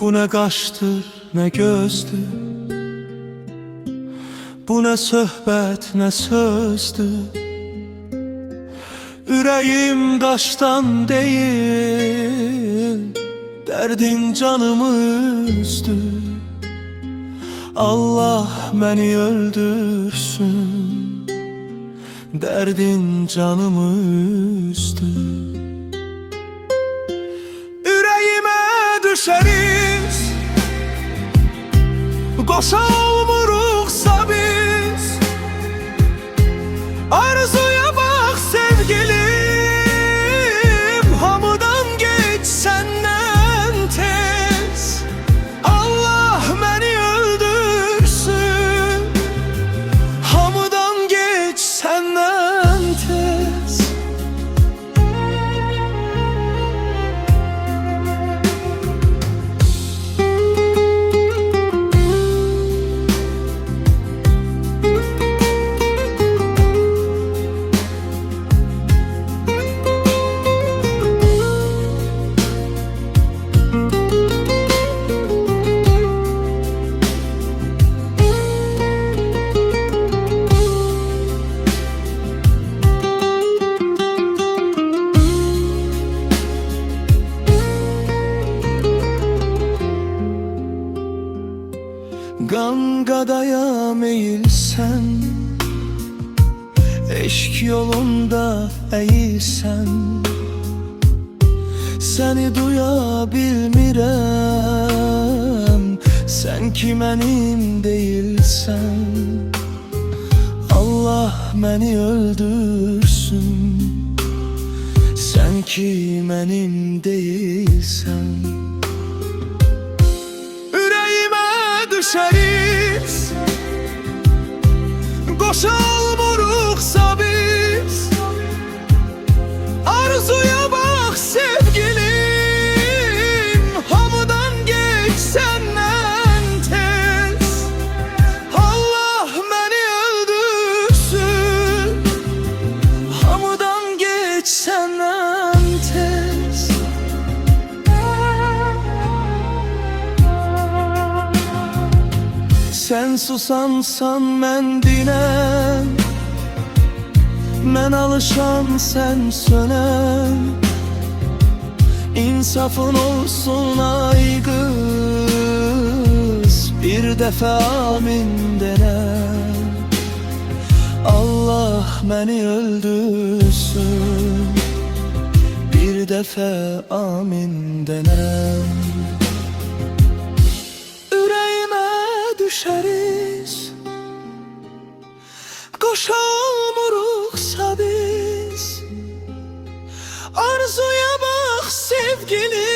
Bu ne kaştır ne gözdür, bu ne söhbət ne sözdür. Ürəyim daşdan değil, dərdin canımı üzdü. Allah məni öldürsün, dərdin canımı üzdü. Ürəyimə düşəriz, qoşa olmuruqsa biz. Arzuya bax sevgilim, hamıdan geç səndən tez. Allah məni öldürsün, hamıdan geç səndən tez. Gangadaya meyilsen, eşk yolunda eğilsen, seni duya bilmirəm, sen ki mənim değilsen. Allah məni öldürsün, sen ki mənim değilsen. Düşeriz, qoşa olmuruqsa biz. Arzuya bax sevgilim, hamıdan geç səndən tez. Allah məni öldürsün, hamıdan geç səndən tez. Sen susansan mən dinəm, mən alışan sen sönəm. İnsafın olsun ay kız, bir dəfə amin denəm. Allah məni öldürsün, bir dəfə amin denəm. Düşeriz, qoşa olmuruqsa biz. Arzuya bax sevgilim,